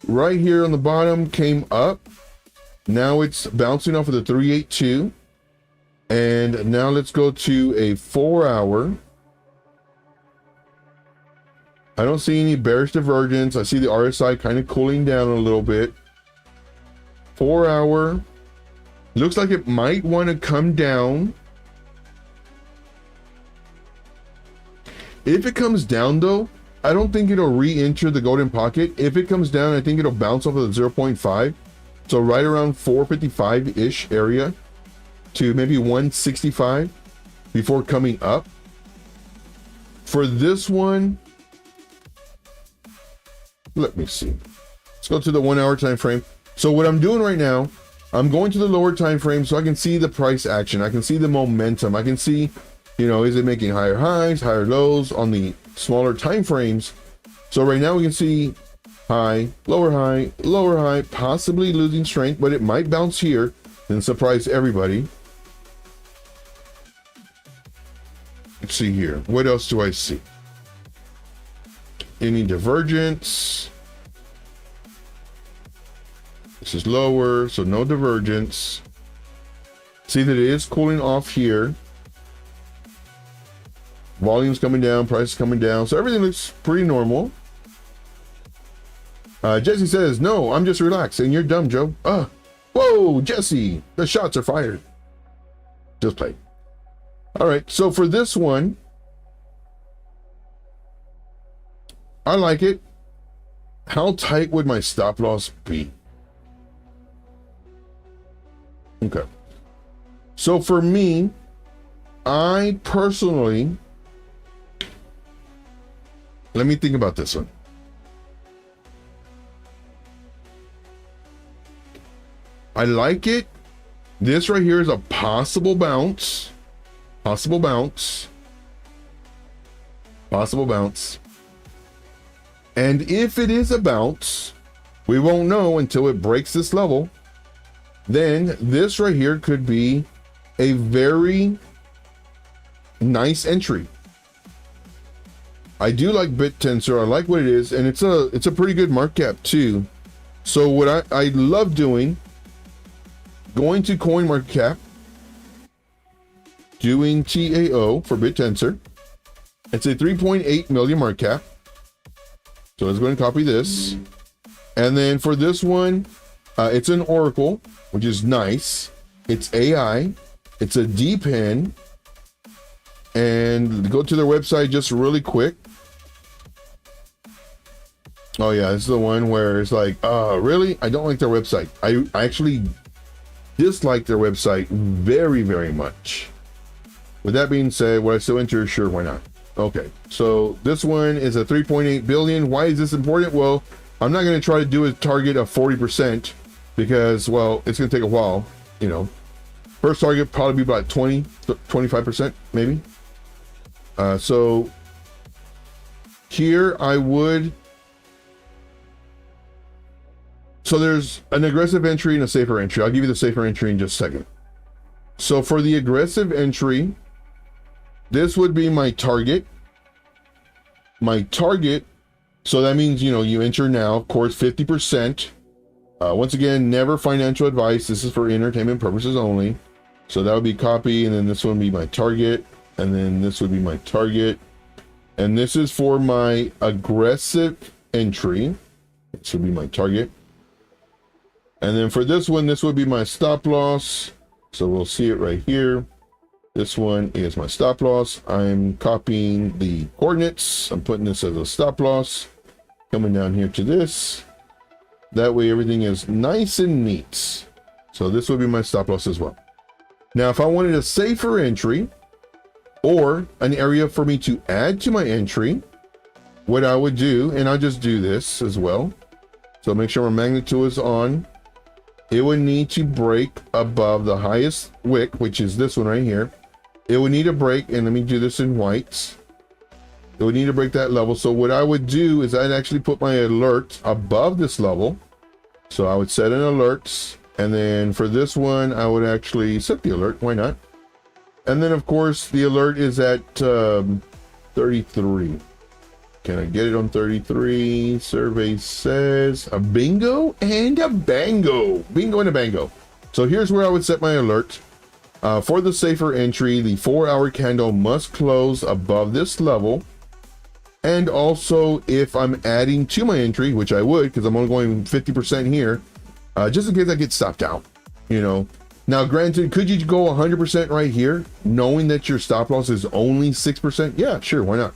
Right here on the bottom came up. Now it's bouncing off of the 382. And now let's go to a 4 hour. I don't see any bearish divergence. I see the RSI kind of cooling down a little bit. 4 hour. Looks like it might want to come down. If it comes down though, I don't think it'll re-enter the golden pocket. If it comes down, I think it'll bounce off of the 0.5. So right around 455-ish area to maybe 165 before coming up. For this one, let me see. Let's go to the 1 hour time frame. So what I'm doing right now, I'm going to the lower time frame so I can see the price action. I can see the momentum. I can see, you know, is it making higher highs, higher lows on the smaller time frames? So right now we can see high, lower high, possibly losing strength, but it might bounce here and surprise everybody. Let's see here. What else do I see? Any divergence? This is lower, so no divergence. See that it is cooling off here. Volume's coming down, price is coming down, so everything looks pretty normal. Jesse says, no, I'm just relaxed, and you're dumb, Joe. Whoa, Jesse, the shots are fired. Just play. All right, so for this one, I like it. How tight would my stop loss be? Okay. So for me, I personally, let me think about this one. I like it. This right here is a possible bounce. Possible bounce. Possible bounce. And if it is a bounce, we won't know until it breaks this level. Then this right here could be a very nice entry. I do like bit tensor. I like what it is, and it's a pretty good market cap too. So what I love doing, going to coin market cap, doing TAO for bit tensor. It's a 3.8 million market cap. So let's go ahead and copy this. And then for this one, it's an Oracle, which is nice. It's AI. It's a DPIN. And go to their website just really quick. Oh yeah, this is the one where it's like, really? I don't like their website. I actually dislike their website very, very much. With that being said, would I still enter? Sure, why not? Okay, so this one is a 3.8 billion. Why is this important? Well, I'm not going to try to do a target of 40% because, well, it's going to take a while, you know. First target probably be about 20, 25% maybe. So here I would, so there's an aggressive entry and a safer entry. I'll give you the safer entry in just a second. So for the aggressive entry, this would be my target. My target, so that means, you know, you enter now, of course, 50%. Once again, never financial advice. This is for entertainment purposes only. So that would be copy, and then this one would be my target, and then this would be my target. And this is for my aggressive entry. This would be my target. And then for this one, this would be my stop loss. So we'll see it right here. This one is my stop loss. I'm copying the coordinates. I'm putting this as a stop loss. Coming down here to this. That way everything is nice and neat. So this would be my stop loss as well. Now, if I wanted a safer entry or an area for me to add to my entry, what I would do, and I'll just do this as well. So make sure my magnet tool is on. It would need to break above the highest wick, which is this one right here. It would need to break, and let me do this in white. It would need to break that level. So what I would do is I'd actually put my alert above this level. So I would set an alert, and then for this one, I would actually set the alert. Why not? And then of course the alert is at 33. Can I get it on 33? Survey says a bingo and a bango. Bingo and a bango. So here's where I would set my alert. For the safer entry, the 4-hour candle must close above this level. And also, if I'm adding to my entry, which I would, because I'm only going 50% here, just in case I get stopped out, you know. Now, granted, could you go 100% right here, knowing that your stop loss is only 6%? Yeah, sure, why not?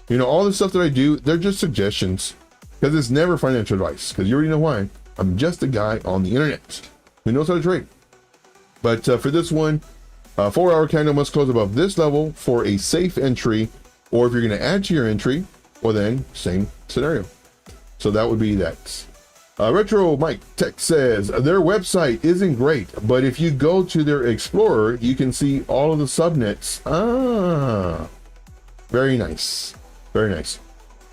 You know, all the stuff that I do, they're just suggestions, because it's never financial advice, because you already know why. I'm just a guy on the internet who knows how to trade. But for this one, 4-hour candle must close above this level for a safe entry, or if you're going to add to your entry, well then, same scenario. So that would be that. Retro Mike Tech says, their website isn't great, but if you go to their Explorer, you can see all of the subnets. Ah, very nice. Very nice.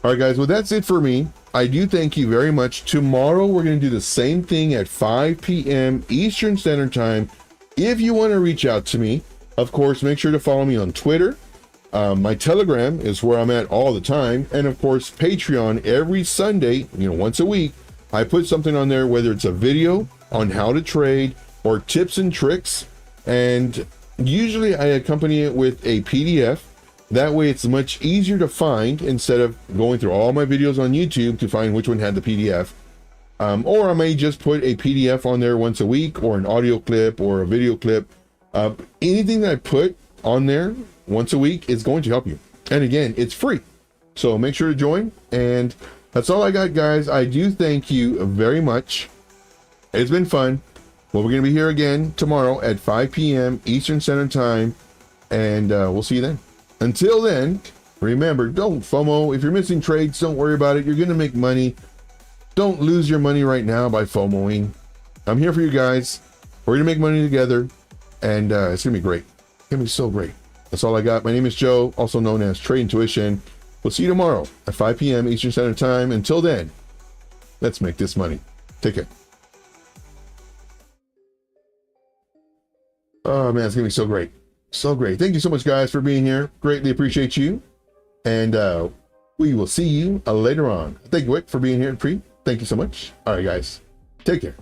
All right, guys. Well, that's it for me. I do thank you very much. Tomorrow, we're going to do the same thing at 5 p.m. Eastern Standard Time. If you want to reach out to me, of course, make sure to follow me on Twitter. My Telegram is where I'm at all the time. And of course, Patreon every Sunday, you know, once a week, I put something on there, whether it's a video on how to trade or tips and tricks. And usually I accompany it with a PDF. That way it's much easier to find instead of going through all my videos on YouTube to find which one had the PDF. Or I may just put a PDF on there once a week, or an audio clip or a video clip. Anything that I put on there once a week is going to help you. And again, it's free. So make sure to join. And that's all I got, guys. I do thank you very much. It's been fun. Well, we're going to be here again tomorrow at 5 p.m. Eastern Standard Time. And we'll see you then. Until then, remember, don't FOMO. If you're missing trades, don't worry about it. You're going to make money. Don't lose your money right now by FOMOing. I'm here for you guys. We're going to make money together. And it's going to be great. It's going to be so great. That's all I got. My name is Joe, also known as TradeIntuition. We'll see you tomorrow at 5 p.m. Eastern Standard Time. Until then, let's make this money. Take care. Oh, man, it's going to be so great. So great. Thank you so much, guys, for being here. Greatly appreciate you. And we will see you later on. Thank you, Wick, for being here. Thank you so much. All right, guys. Take care.